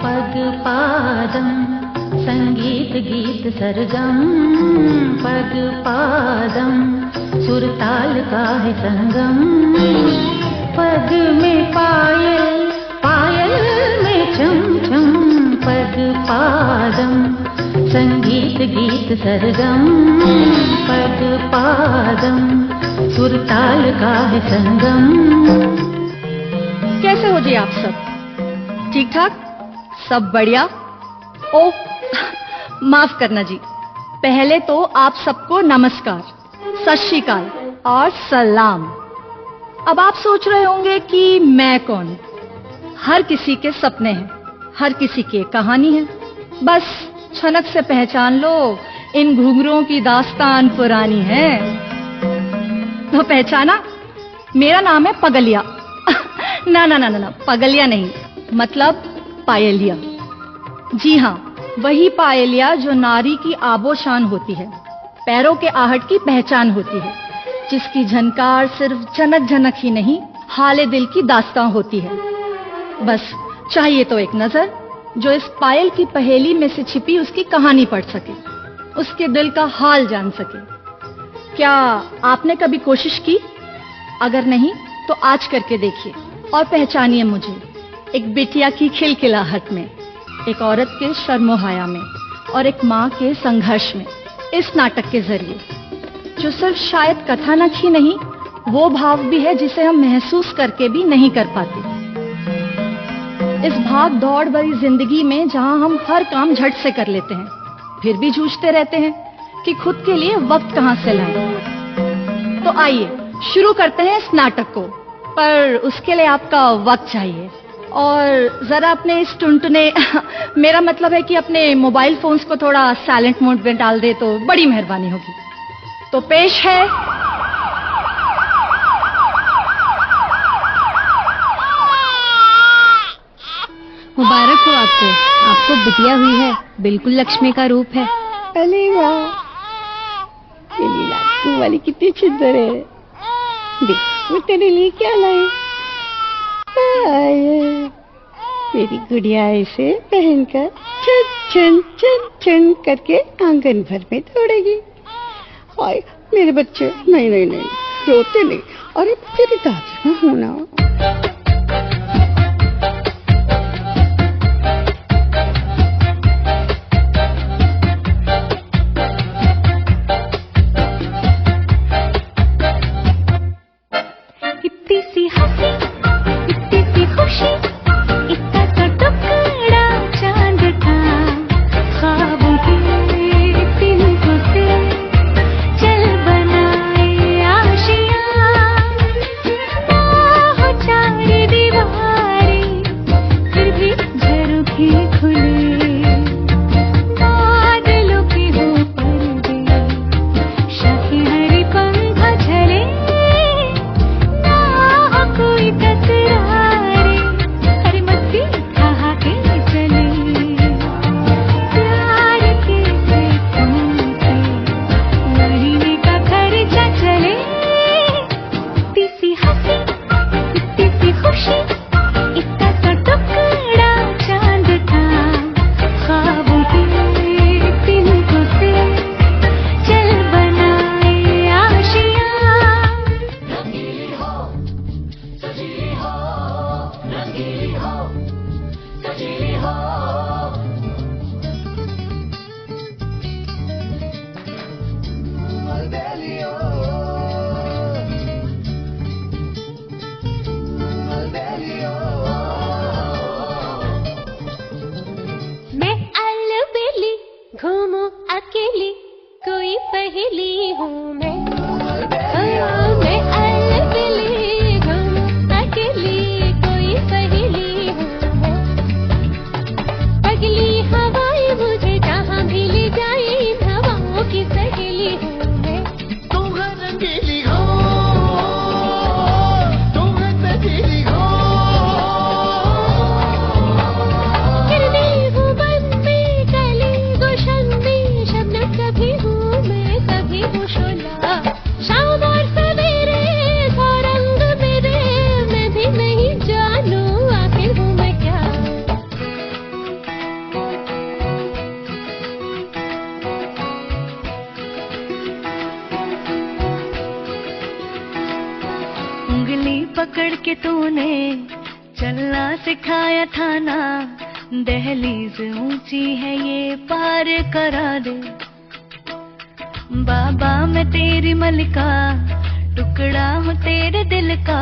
पग पादम संगीत गीत सरगम, पग पादम सुरताल का है संगम। पग में पायल, पायल में छम छम, पग पादम संगीत गीत सरगम, पग पादम सुरताल का है संगम। कैसे हो जी आप सब? ठीक ठाक? सब बढ़िया? ओह माफ करना जी, पहले तो आप सबको नमस्कार, सत श्री अकाल और सलाम। अब आप सोच रहे होंगे कि मैं कौन? हर किसी के सपने हैं, हर किसी की एक कहानी है। बस छनक से पहचान लो, इन घुंघरुओं की दास्तान पुरानी है। तो पहचाना? मेरा नाम है पगलिया। ना ना ना ना, पगलिया नहीं, मतलब पायलिया। जी हाँ, वही पायलिया जो नारी की आबोशान होती है, पैरों के आहट की पहचान होती है, जिसकी झनकार सिर्फ झनक झनक ही नहीं, हाले दिल की दास्तां होती है। बस चाहिए तो एक नजर, जो इस पायल की पहेली में से छिपी उसकी कहानी पढ़ सके, उसके दिल का हाल जान सके। क्या आपने कभी कोशिश की? अगर नहीं तो आज करके देखिए और पहचानिए मुझे, एक बिटिया की खिलखिलाहट में, एक औरत के शर्मोहाया में और एक माँ के संघर्ष में, इस नाटक के जरिए, जो सिर्फ शायद कथानक ही नहीं, वो भाव भी है जिसे हम महसूस करके भी नहीं कर पाते। इस भाग दौड़ भरी जिंदगी में जहां हम हर काम झट से कर लेते हैं, फिर भी जूझते रहते हैं कि खुद के लिए वक्त कहां से लाएं। तो आइए शुरू करते हैं इस नाटक को, पर उसके लिए आपका वक्त चाहिए और जरा अपने इस टुनटुने मेरा मतलब है कि अपने मोबाइल फोन्स को थोड़ा साइलेंट मोड में डाल दे तो बड़ी मेहरबानी होगी। तो पेश है मुबारक हो आपको, आपको बिटिया हुई है, बिल्कुल लक्ष्मी का रूप है। अरे वाह, मेरी लाडू वाली कितनी सुंदर है। देख मैं तेरे लिए क्या लाई। मेरी गुड़िया ऐसे पहनकर छन छन छन छन करके आंगन भर में दौड़ेगी। हाय मेरे बच्चे, नहीं नहीं नहीं रोते नहीं, अरे तेरी दादी में होना। चल बनाए आशियां, के तूने चलना सिखाया था ना, दहलीज ऊंची है ये पार करा दे। बाबा मैं तेरी मलिका, टुकड़ा हूँ तेरे दिल का,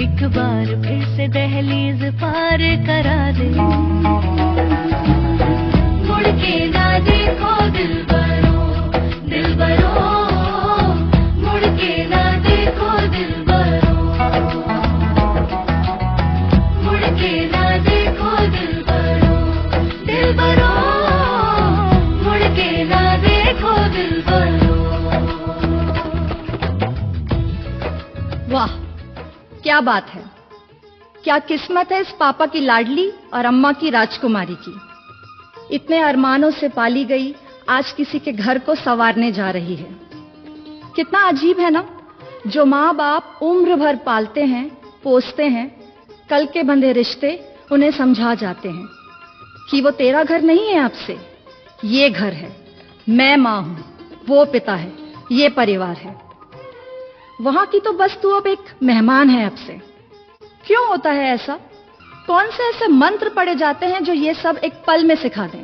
एक बार फिर से दहलीज पार करा दे। मुड़ के ना देखो दिलबरो, दिलबरो, मुड़ के ना देखो दिलबरो, मुड़ के ना देखो दिलबरो, दिलबरो, मुड़ के ना देखो दिलबरो। वाह, क्या बात है! क्या किस्मत है इस पापा की लाडली और अम्मा की राजकुमारी की। इतने अरमानों से पाली गई आज किसी के घर को संवारने जा रही है। कितना अजीब है ना, जो माँ बाप उम्र भर पालते हैं, पोसते हैं, कल के बंधे रिश्ते उन्हें समझा जाते हैं कि वो तेरा घर नहीं है, आपसे ये घर है। मैं माँ हूं, वो पिता है, ये परिवार है। वहां की तो बस तू अब एक मेहमान है आपसे। क्यों होता है ऐसा? कौन से ऐसे मंत्र पड़े जाते हैं जो ये सब एक पल में सिखा दें?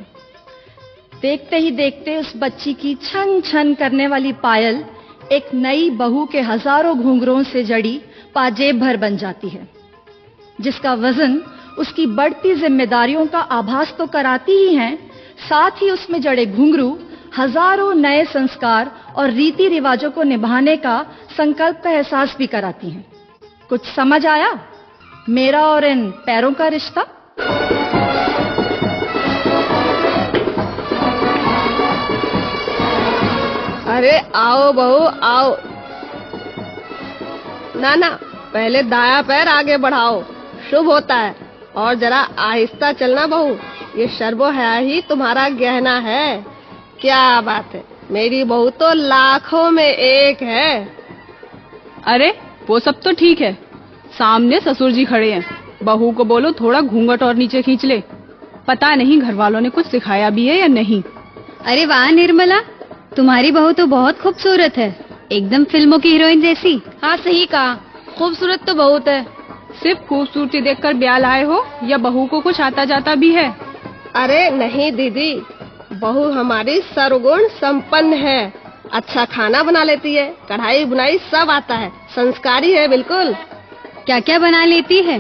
देखते ही देखते उस बच्ची की छन छन करने वाली पायल एक नई बहू के हजारों घुंघरों से जड़ी पाजेब भर बन जाती है, जिसका वजन उसकी बढ़ती जिम्मेदारियों का आभास तो कराती ही है, साथ ही उसमें जड़े घुंघरू हजारों नए संस्कार और रीति रिवाजों को निभाने का संकल्प का एहसास भी कराती हैं। कुछ समझ आया मेरा और इन पैरों का रिश्ता? अरे आओ बहू आओ। ना ना, पहले दाया पैर आगे बढ़ाओ, शुभ होता है। और जरा आहिस्ता चलना बहू, ये शर्बो है ही तुम्हारा गहना है। क्या बात है, मेरी बहू तो लाखों में एक है। अरे वो सब तो ठीक है, सामने ससुर जी खड़े हैं, बहू को बोलो थोड़ा घूंघट और नीचे खींच ले। पता नहीं घर वालों ने कुछ सिखाया भी है या नहीं। अरे वाह निर्मला, तुम्हारी बहू तो बहुत खूबसूरत है, एकदम फिल्मों की हीरोइन जैसी। हाँ सही कहा, खूबसूरत तो बहुत है। सिर्फ खूबसूरती देखकर ब्याह लाए हो या बहू को कुछ आता जाता भी है? अरे नहीं दीदी, बहू हमारी सर्वगुण संपन्न है। अच्छा खाना बना लेती है, कढ़ाई बुनाई सब आता है, संस्कारी है बिल्कुल। क्या क्या बना लेती है?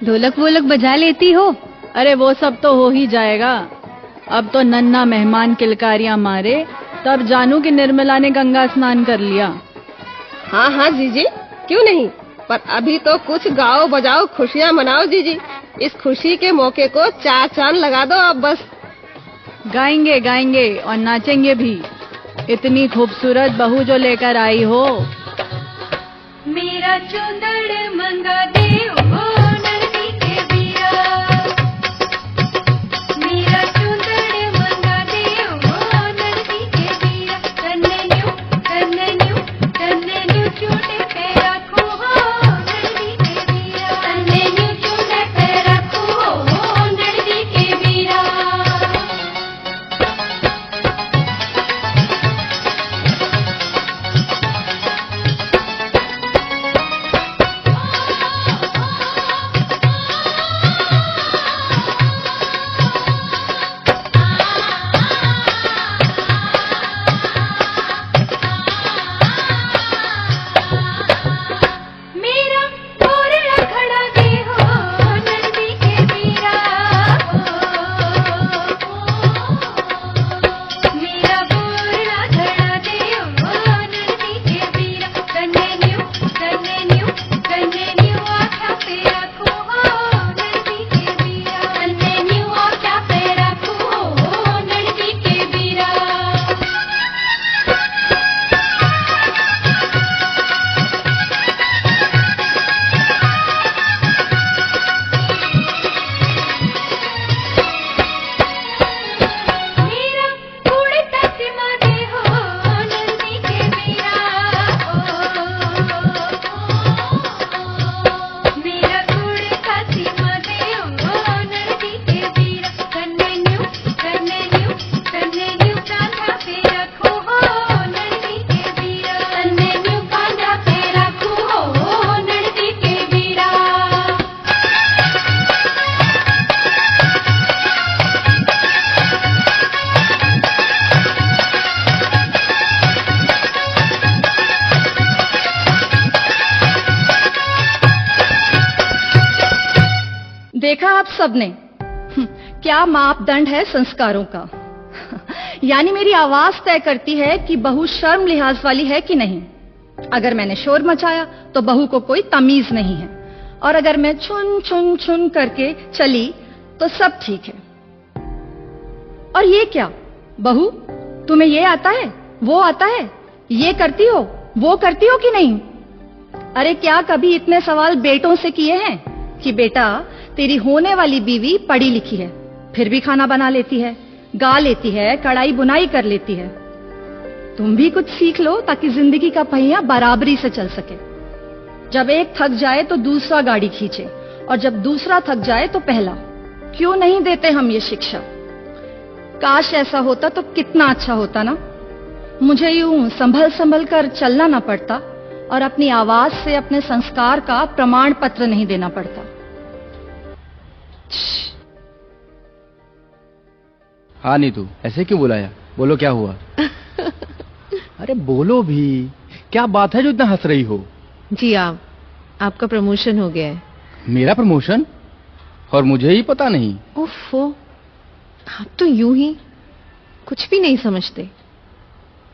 ढोलक वोलक बजा लेती हो? अरे वो सब तो हो ही जाएगा। अब तो नन्ना मेहमान किलकारियां मारे तब जानू कि निर्मला ने गंगा स्नान कर लिया। हाँ हाँ जीजी, क्यों नहीं, पर अभी तो कुछ गाओ बजाओ, खुशियाँ मनाओ जीजी। इस खुशी के मौके को चार चांद लगा दो अब बस। गाएंगे गाएंगे और नाचेंगे भी। इतनी खूबसूरत बहू जो लेकर आई हो। मेरा चुंदड़ मंगा देव हो नरसी के बीरा, मेरा चुंदड़ मंगा देव हो नरसी के बीरा। तन्ने न्यू चूड़े पे रखो हो नरसी के बीरा, तन्ने न्यू चूड़े पे रखो हो नरसी के बीरा। देखा आप सबने क्या मापदंड है संस्कारों का। यानी मेरी आवाज तय करती है कि बहू शर्म लिहाज वाली है कि नहीं। अगर मैंने शोर मचाया तो बहू को कोई तमीज नहीं है, और अगर मैं छुन छुन छुन करके चली तो सब ठीक है। और ये क्या बहू, तुम्हें ये आता है, वो आता है, ये करती हो, वो करती हो कि नहीं? अरे क्या कभी इतने सवाल बेटों से किए हैं कि बेटा तेरी होने वाली बीवी पढ़ी लिखी है, फिर भी खाना बना लेती है, गा लेती है, कढ़ाई बुनाई कर लेती है। तुम भी कुछ सीख लो ताकि जिंदगी का पहिया बराबरी से चल सके। जब एक थक जाए तो दूसरा गाड़ी खींचे, और जब दूसरा थक जाए तो पहला। क्यों नहीं देते हम ये शिक्षा? काश ऐसा होता तो कितना अच्छा होता ना। मुझे यूं संभल संभल कर चलना ना पड़ता, और अपनी आवाज से अपने संस्कार का प्रमाण पत्र नहीं देना पड़ता। हाँ नीतू, ऐसे क्यों बुलाया? बोलो क्या हुआ? अरे बोलो भी, क्या बात है जो इतना हंस रही हो? जी आपका प्रमोशन हो गया है। मेरा प्रमोशन? और मुझे ही पता नहीं। ओफो, आप तो यूं ही कुछ भी नहीं समझते।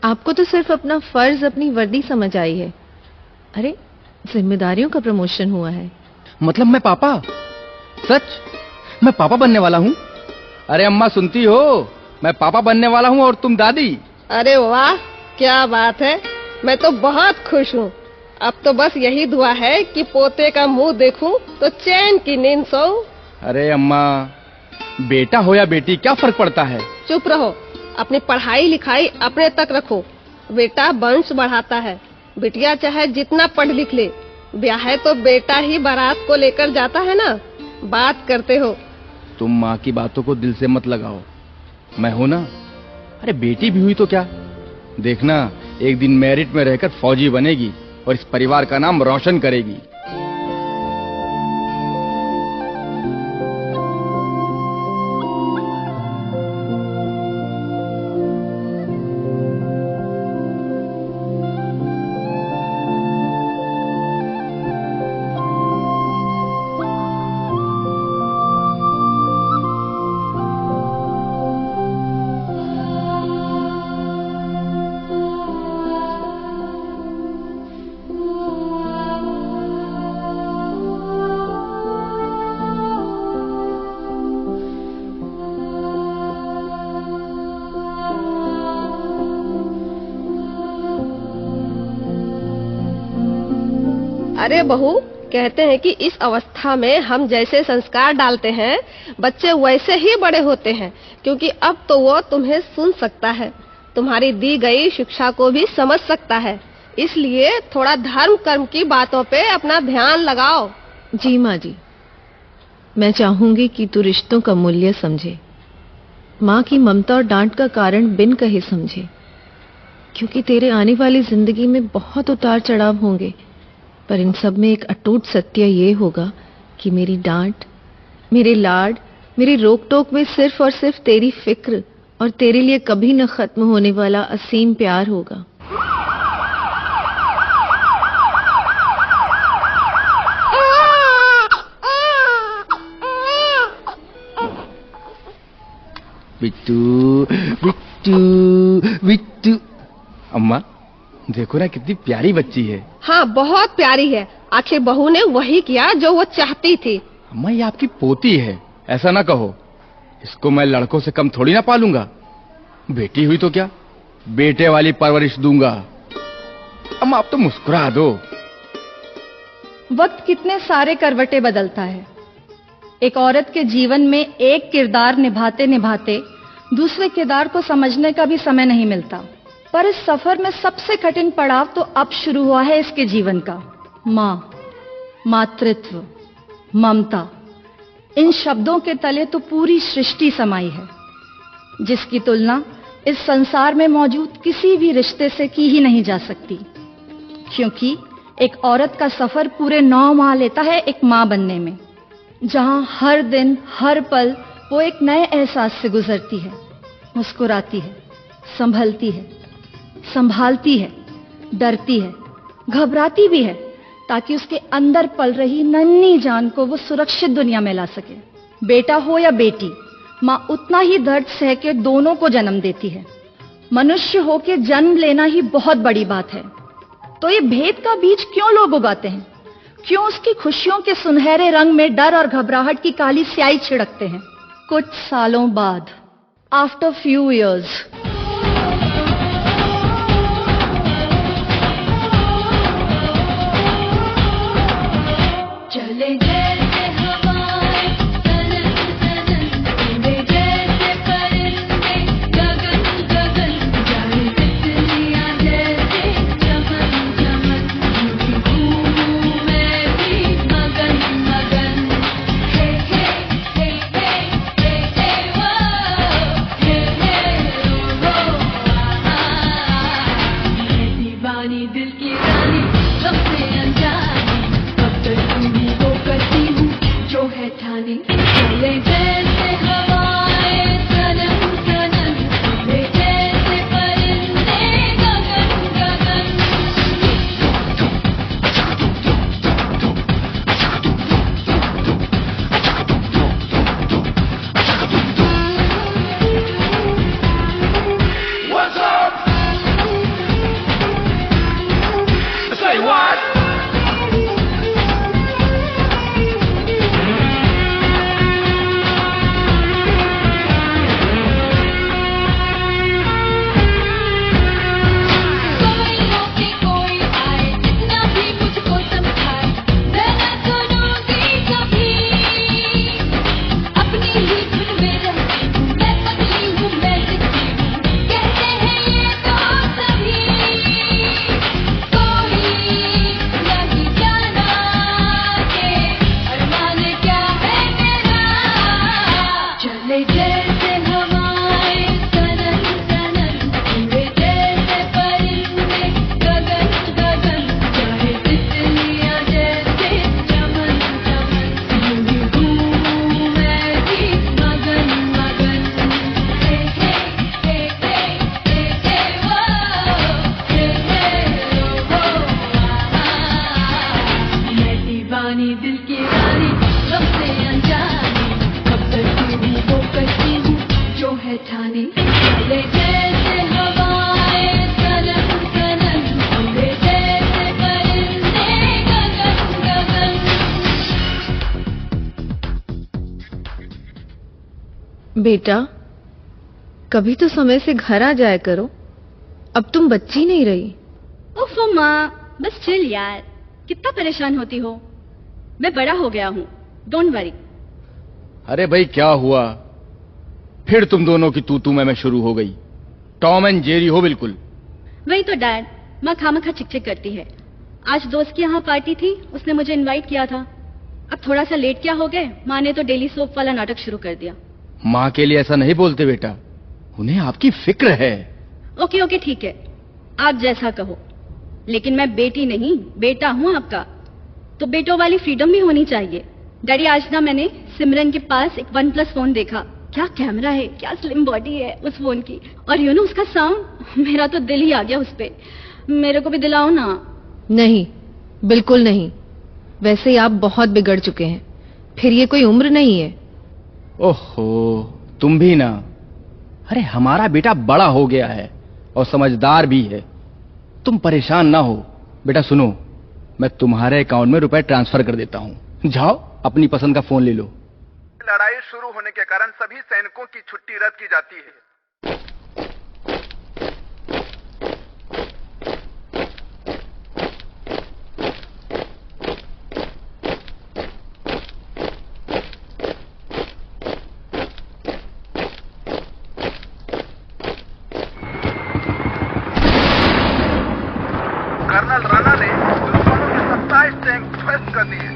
आपको तो सिर्फ अपना फर्ज, अपनी वर्दी समझ आई है। अरे जिम्मेदारियों का प्रमोशन हुआ है। मतलब मैं पापा? सच? मैं पापा बनने वाला हूँ? अरे अम्मा सुनती हो, मैं पापा बनने वाला हूँ और तुम दादी। अरे वाह, क्या बात है। मैं तो बहुत खुश हूँ। अब तो बस यही दुआ है कि पोते का मुंह देखूं तो चैन की नींद सोऊं। अरे अम्मा, बेटा हो या बेटी क्या फर्क पड़ता है? चुप रहो, अपनी पढ़ाई लिखाई अपने तक रखो। बेटा वंश बढ़ाता है, बिटिया चाहे जितना पढ़ लिख ले, ब्याह तो बेटा ही बारात को लेकर जाता है ना। बात करते हो। तुम माँ की बातों को दिल से मत लगाओ, मैं हूं ना। अरे बेटी भी हुई तो क्या, देखना एक दिन मेरिट में रहकर फौजी बनेगी और इस परिवार का नाम रोशन करेगी। अरे बहू, कहते हैं कि इस अवस्था में हम जैसे संस्कार डालते हैं, बच्चे वैसे ही बड़े होते हैं। क्योंकि अब तो वो तुम्हें सुन सकता है, तुम्हारी दी गई शिक्षा को भी समझ सकता है। इसलिए थोड़ा धर्म कर्म की बातों पे अपना ध्यान लगाओ। जी माँ जी, मैं चाहूंगी कि तू रिश्तों का मूल्य समझे, माँ की ममता और डांट का कारण बिन कहे समझे। क्योंकि तेरे आने वाली जिंदगी में बहुत उतार चढ़ाव होंगे, पर इन सब में एक अटूट सत्य ये होगा कि मेरी डांट, मेरे लाड, मेरी रोक टोक में सिर्फ और सिर्फ तेरी फिक्र और तेरे लिए कभी न खत्म होने वाला असीम प्यार होगा। बिट्टू बिट्टू बिट्टू। अम्मा देखो ना, कितनी प्यारी बच्ची है। हाँ, बहुत प्यारी है। आखिर बहू ने वही किया जो वो चाहती थी। अम्मा ये आपकी पोती है, ऐसा ना कहो। इसको मैं लड़कों से कम थोड़ी ना पालूंगा। बेटी हुई तो क्या, बेटे वाली परवरिश दूंगा। अम्मा आप तो मुस्कुरा दो। वक्त कितने सारे करवटें बदलता है। एक औरत के जीवन में एक किरदार निभाते निभाते दूसरे किरदार को समझने का भी समय नहीं मिलता। पर इस सफर में सबसे कठिन पड़ाव तो अब शुरू हुआ है इसके जीवन का। माँ, मातृत्व, ममता, इन शब्दों के तले तो पूरी सृष्टि समाई है, जिसकी तुलना इस संसार में मौजूद किसी भी रिश्ते से की ही नहीं जा सकती। क्योंकि एक औरत का सफर पूरे 9 माह लेता है एक माँ बनने में, जहां हर दिन हर पल वो एक नए एहसास से गुजरती है, मुस्कुराती है, संभलती है, संभालती है, डरती है, घबराती भी है, ताकि उसके अंदर पल रही नन्ही जान को वो सुरक्षित दुनिया में ला सके। बेटा हो या बेटी, माँ उतना ही दर्द सह के दोनों को जन्म देती है। मनुष्य हो के जन्म लेना ही बहुत बड़ी बात है। तो ये भेद का बीज क्यों लोग उगाते हैं? क्यों उसकी खुशियों के सुनहरे रंग में डर और घबराहट की काली स्याही छिड़कते हैं? कुछ सालों बाद, आफ्टर फ्यू इयर्स, चले जैसे हवाएं तनन तनन, उड़े जैसे परिंदे गगन गगन, जाए तितलियां जैसे चमन चमन, यूं घूमूं मैं भी मगन मगन। हे हे हे हे हे हे वो, हे हे ओ मैं दीवानी दिल की रानी, सबसे अनजानी, अब तक तुम्हीं को करती हूँ जो है ठानी। चले जैसे हवाएं तनन तनन, उड़े जैसे परिंदे गगन गगन। What's up? Say what? कोई रोके कोई आए, जितना भी मुझको समझाए, मैं न सुनूंगी कभी। अपनी ही धुन में रहती हूँ, मैं पगली हूँ, मैं जिद्दी हूँ, कहते हैं ये तो सभी। कोई नहीं जाना के अरमान क्या है मेरा। चले जैसे हवाएं तनन तनन, उड़े जैसे परिंदे गगन गगन, चाहे तितलियां जैसे चमन चमन, यूं घूमूं मैं भी मगन मगन। हे हे हे हे हे हे वो, हे हे ओ मैं दीवानी दिल की रानी, सबसे अनजानी, अब तक तुम्हीं को करती हूँ जो है ठानी। चले जैसे हवाएं तनन तनन, उड़े जैसे परिंदे गगन गगन। बेटा, कभी तो समय से घर आ जाया करो। अब तुम बच्ची नहीं रही। ओफो माँ, बस चिल यार, कितना परेशान होती हो। मैं बड़ा हो गया हूँ, डोंट वरी। अरे भाई क्या हुआ? फिर तुम दोनों की तू मैं शुरू हो गई। टॉम एंड जेरी हो बिल्कुल। वही तो डैड, माँ खामखा चिक करती है। आज दोस्त की यहाँ पार्टी थी, उसने मुझे इनवाइट किया था। अब थोड़ा सा लेट क्या हो गए, माँ ने तो डेली सोप वाला नाटक शुरू कर दिया। माँ के लिए ऐसा नहीं बोलते बेटा, उन्हें आपकी फिक्र है। ओके ओके ठीक है, आप जैसा कहो, लेकिन मैं बेटी नहीं बेटा हूँ आपका, तो बेटों वाली फ्रीडम भी होनी चाहिए। डैडी आज ना मैंने सिमरन के पास एक OnePlus फोन देखा। क्या कैमरा है, क्या स्लिम बॉडी है उस फोन की, और यू नो उसका साउंड, मेरा तो दिल ही आ गया उस पे। मेरे को भी दिलाओ ना। नहीं, बिल्कुल नहीं। वैसे ही आप बहुत बिगड़ चुके हैं, फिर ये कोई उम्र नहीं है। ओहो, तुम भी ना। अरे हमारा बेटा बड़ा हो गया है और समझदार भी है, तुम परेशान ना हो। बेटा सुनो, मैं तुम्हारे अकाउंट में रुपए ट्रांसफर कर देता हूँ, जाओ अपनी पसंद का फोन ले लो। लड़ाई शुरू होने के कारण सभी सैनिकों की छुट्टी रद्द की जाती है। कर्नल राणा ने दुश्मनों के 27 टैंक ध्वस्त कर दिए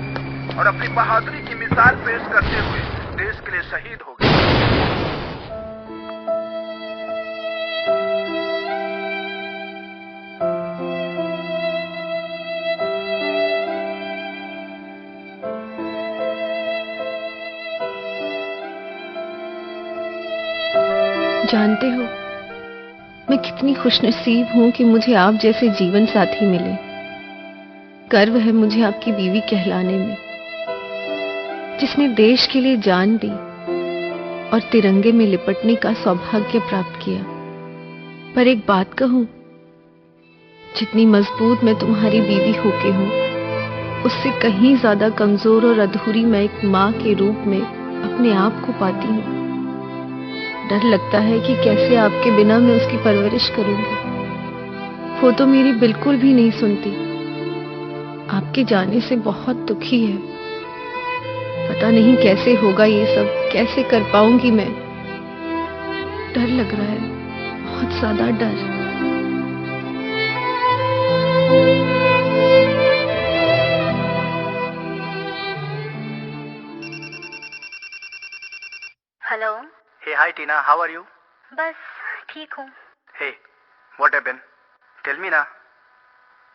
और अपनी बहादुरी की मिसाल पेश करते हुए देश के लिए शहीद हो गए। जानते हो, मैं कितनी खुशनसीब हूँ कि मुझे आप जैसे जीवन साथी मिले। गर्व है मुझे आपकी बीवी कहलाने में, जिसने देश के लिए जान दी और तिरंगे में लिपटने का सौभाग्य प्राप्त किया। पर एक बात कहूं, जितनी मजबूत मैं तुम्हारी बीवी होके हूं, उससे कहीं ज्यादा कमजोर और अधूरी मैं एक माँ के रूप में अपने आप को पाती हूँ। डर लगता है कि कैसे आपके बिना मैं उसकी परवरिश करूंगी। वो तो मेरी बिल्कुल भी नहीं सुनती, आपके जाने से बहुत दुखी है। पता नहीं कैसे होगा ये सब, कैसे कर पाऊंगी मैं। डर लग रहा है, बहुत ज्यादा डर। Hello. Hey, hi Tina, how are you? बस ठीक हूँ। Hey, what happened? Tell me ना।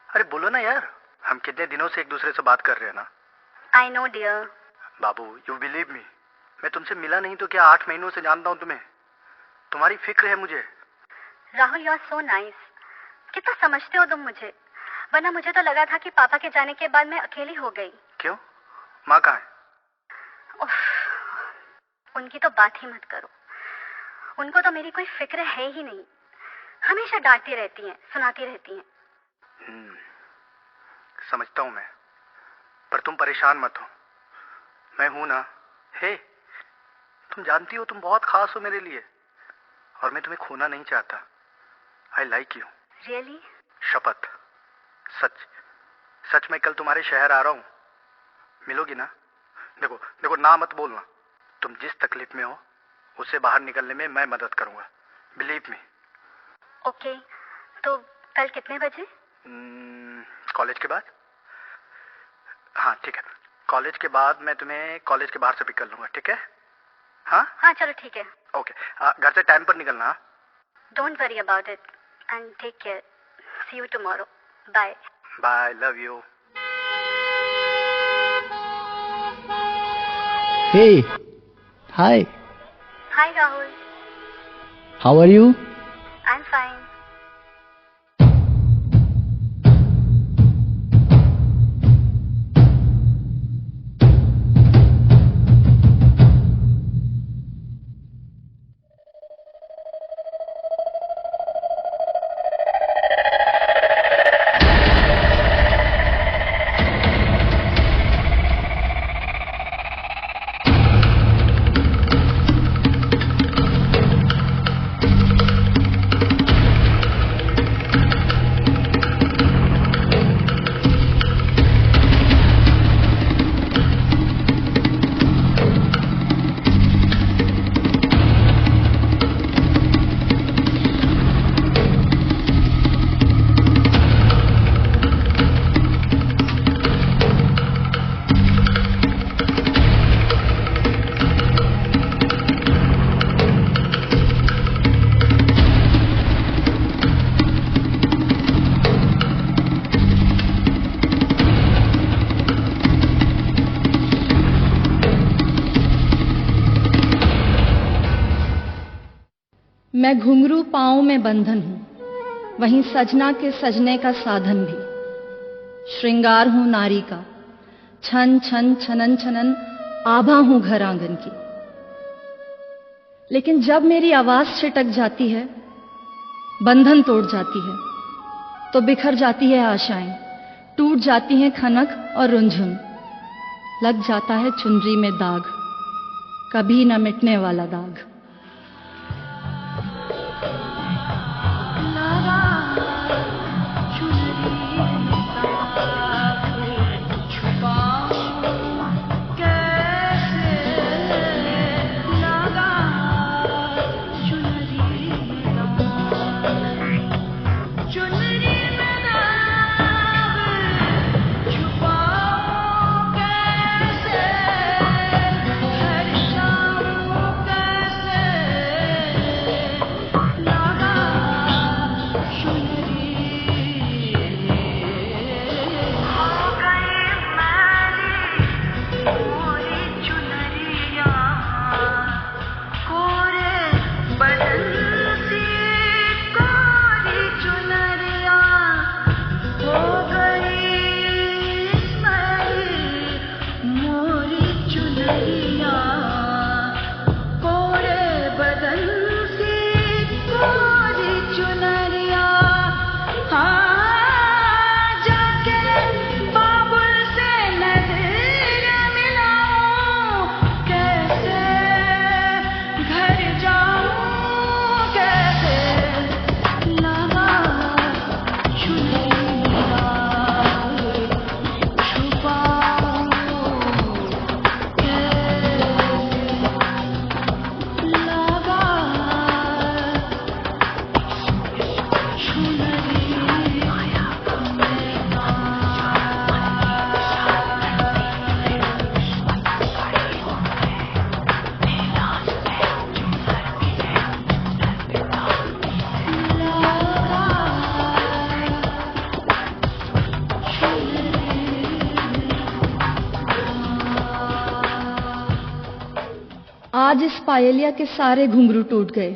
अरे बोलो ना यार, हम कितने दिनों से एक दूसरे से बात कर रहे हैं ना। I know dear। Babu, you believe me, मैं तुमसे मिला नहीं तो क्या 8 महीनों से जानता हूँ तुम्हें। तुम्हारी फिक्र है मुझे। Rahul, you are so nice. कितना समझते हो तुम मुझे, वरना मुझे तो लगा था कि पापा के जाने के बाद मैं अकेली हो गई। क्यों? माँ कहाँ है? उनकी तो बात ही मत करो। उनको तो मेरी कोई फिक्र है ही नहीं। हमेशा डांटती रहती हैं, सुनाती रहती हैं। समझता हूँ मैं, पर तुम परेशान मत हो, मैं हूं ना। हे, तुम जानती हो तुम बहुत खास हो मेरे लिए, और मैं तुम्हें खोना नहीं चाहता। I like you. रियली? शपथ, सच सच मैं कल तुम्हारे शहर आ रहा हूँ। मिलोगी ना? देखो देखो, ना मत बोलना। तुम जिस तकलीफ में हो उससे बाहर निकलने में मैं मदद करूंगा, बिलीव मी। ओके, तो कल कितने बजे? कॉलेज के बाद। हाँ ठीक है, कॉलेज के बाद मैं तुम्हें कॉलेज के बाहर से पिक कर लूंगा, ठीक है? हाँ हाँ चलो ठीक है। ओके, घर से टाइम पर निकलना। Don't worry about it and take care. See you tomorrow. Bye bye, love you. Hey, hi. Hi Rahul. How are you? I'm fine. मैं घुंघरू पाँव में बंधन हूँ, वहीं सजना के सजने का साधन भी। श्रृंगार हूँ नारी का, छन छन छनन छनन आभा हूँ घर आंगन की। लेकिन जब मेरी आवाज छिटक जाती है, बंधन तोड़ जाती है, तो बिखर जाती है आशाएं, टूट जाती हैं खनक और रुंझुन। लग जाता है चुनरी में दाग, कभी न मिटने वाला दाग। आज इस पायलिया के सारे घुंघरू टूट गए।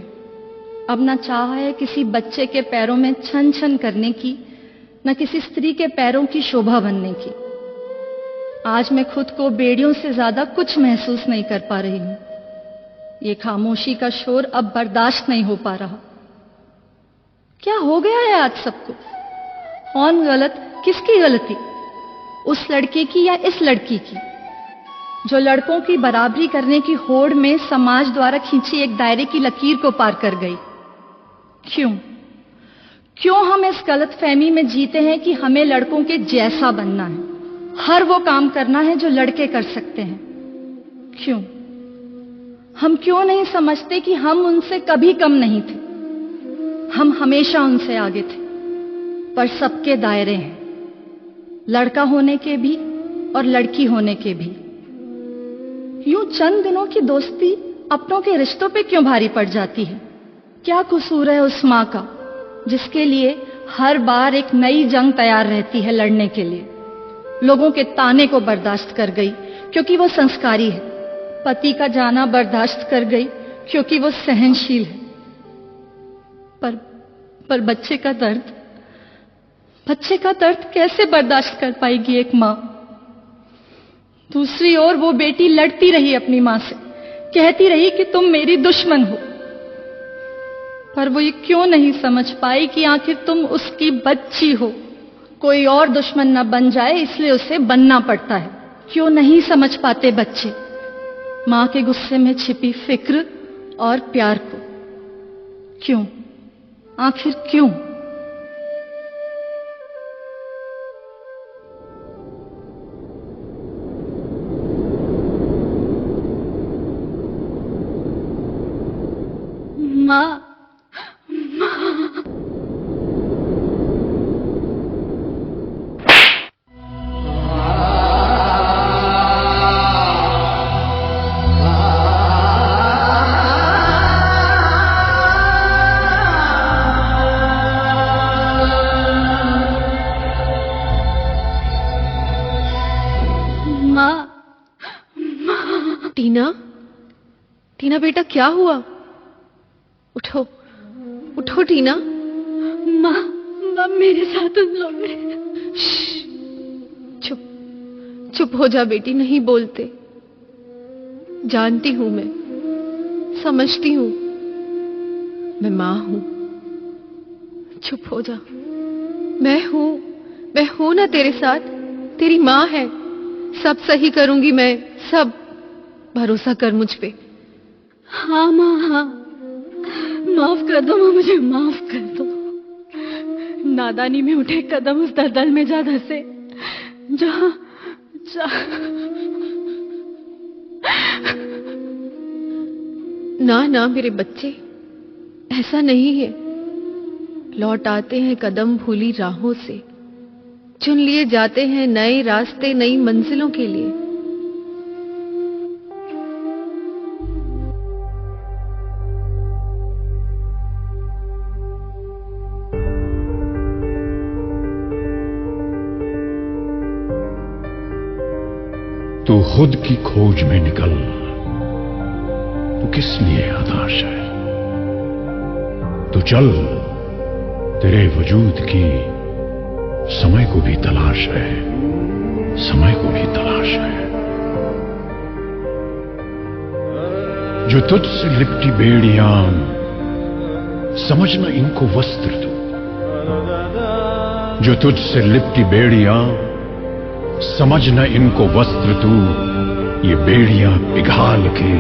अब न चाह है किसी बच्चे के पैरों में छन छन करने की, न किसी स्त्री के पैरों की शोभा बनने की। आज मैं खुद को बेड़ियों से ज्यादा कुछ महसूस नहीं कर पा रही हूं। ये खामोशी का शोर अब बर्दाश्त नहीं हो पा रहा। क्या हो गया है आज सबको? कौन गलत, किसकी गलती? उस लड़के की या इस लड़की की, जो लड़कों की बराबरी करने की होड़ में समाज द्वारा खींची एक दायरे की लकीर को पार कर गई? क्यों हम इस गलतफहमी में जीते हैं कि हमें लड़कों के जैसा बनना है, हर वो काम करना है जो लड़के कर सकते हैं? हम क्यों नहीं समझते कि हम उनसे कभी कम नहीं थे? हम हमेशा उनसे आगे थे। पर सबके दायरे हैं, लड़का होने के भी और लड़की होने के भी। यूं चंद दिनों की दोस्ती अपनों के रिश्तों पे क्यों भारी पड़ जाती है? क्या कसूर है उस माँ का जिसके लिए हर बार एक नई जंग तैयार रहती है लड़ने के लिए? लोगों के ताने को बर्दाश्त कर गई क्योंकि वो संस्कारी है। पति का जाना बर्दाश्त कर गई क्योंकि वो सहनशील है। पर बच्चे का दर्द कैसे बर्दाश्त कर पाएगी एक माँ? दूसरी ओर वो बेटी लड़ती रही अपनी माँ से, कहती रही कि तुम मेरी दुश्मन हो। पर वो ये क्यों नहीं समझ पाई कि आखिर तुम उसकी बच्ची हो, कोई और दुश्मन न बन जाए इसलिए उसे बनना पड़ता है। क्यों नहीं समझ पाते बच्चे माँ के गुस्से में छिपी फिक्र और प्यार को? क्यों, आखिर क्यों? माँ, टीना बेटा क्या हुआ? उठो उठो टीना। माँ मेरे साथ उन लोग ने। चुप हो जा बेटी, नहीं बोलते। जानती हूं, मैं समझती हूं, मैं मां हूं। चुप हो जा। मैं हूं ना तेरे साथ, तेरी मां है। सब सही करूंगी मैं, सब। भरोसा कर मुझ पे। हाँ माँ, हाँ, माफ कर दो माँ, मुझे माफ कर दो। नादानी में उठे कदम उस दलदल में जा धंसे जहाँ ना मेरे बच्चे, ऐसा नहीं है। लौट आते हैं कदम भूली राहों से, चुन लिए जाते हैं नए रास्ते नई मंजिलों के लिए। तू खुद की खोज में निकल, तू किस लिए हताश है? तू चल, तेरे वजूद की समय को भी तलाश है, समय को भी तलाश है। जो तुझसे लिपटी बेड़ियां, समझना इनको वस्त्र तू। जो तुझसे लिपटी बेड़ियां, समझना इनको वस्त्र तू। ये बेड़ियां पिघाल के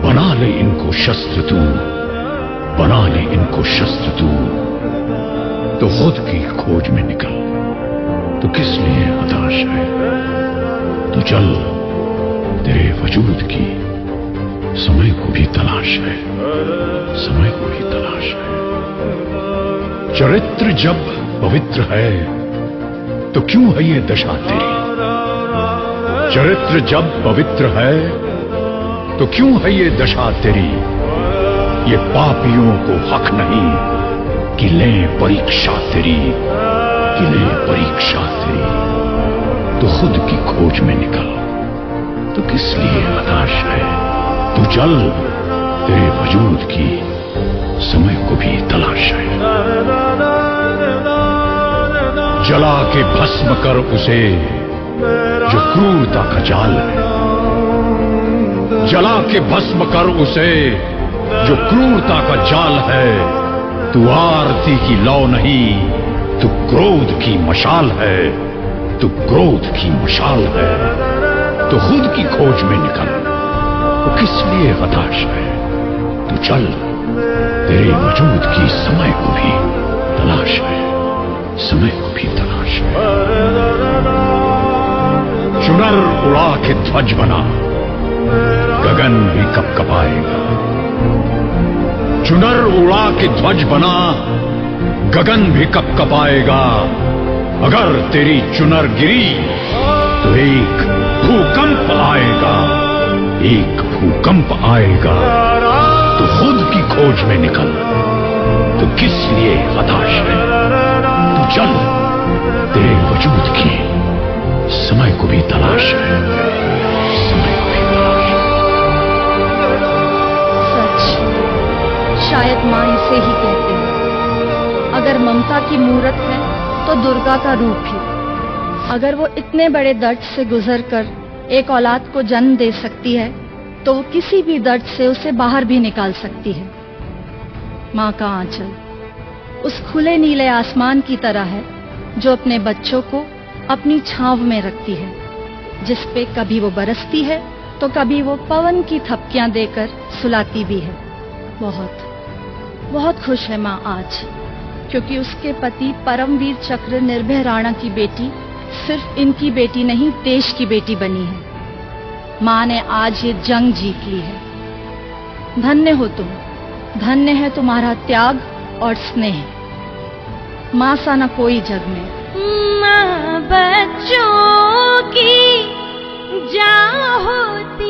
बना ले इनको शस्त्र तू, बना ले इनको शस्त्र तू। तो खुद की खोज में निकल, तो किस लिए हताश है? तो चल, तेरे वजूद की समय को भी तलाश है, समय को भी तलाश है। चरित्र जब पवित्र है तो क्यों है ये दशा तेरी? चरित्र जब पवित्र है तो क्यों है ये दशा तेरी? ये पापियों को हक नहीं कि ले परीक्षा तेरी, कि ले परीक्षा तेरी। तो खुद की खोज में निकल, तो किस लिए हताश है? तू चल, तेरे वजूद की समय को भी तलाश है। जला के भस्म कर उसे जो क्रूरता का जाल है। जला के भस्म कर उसे जो क्रूरता का जाल है। तू आरती की लौ नहीं, तू क्रोध की मशाल है। तू क्रोध की मशाल है। तो खुद की खोज में निकल, तो किस लिए हताश है। तू चल, तेरे वजूद की समय को भी तलाश है। समय को भी तलाश है। चुनर उड़ा के ध्वज बना, गगन भी कपकपाएगा। चुनर उड़ा के ध्वज बना, गगन भी कपकपाएगा। अगर तेरी चुनर गिरी तो एक भूकंप आएगा। एक भूकंप आएगा। तो खुद की खोज में निकल, तो किस लिए हताश है। तू चल, तेरे वजूद की समय को भी तलाश है। समय को भी तलाश है। सच, शायद माँ इसे ही कहते हैं। अगर ममता की मूरत है तो दुर्गा का रूप ही। अगर वो इतने बड़े दर्द से गुजरकर एक औलाद को जन्म दे सकती है, तो वो किसी भी दर्द से उसे बाहर भी निकाल सकती है। माँ का आंचल उस खुले नीले आसमान की तरह है जो अपने बच्चों को अपनी छांव में रखती है, जिस पे कभी वो बरसती है तो कभी वो पवन की थपकियां देकर सुलाती भी है। बहुत बहुत खुश है माँ आज, क्योंकि उसके पति परमवीर चक्र निर्भय राणा की बेटी सिर्फ इनकी बेटी नहीं, देश की बेटी बनी है। माँ ने आज ये जंग जीत ली है। धन्य हो तुम, धन्य है तुम्हारा त्याग और स्नेह। माँ सा न कोई जग में। माँ बच्चों की जा होती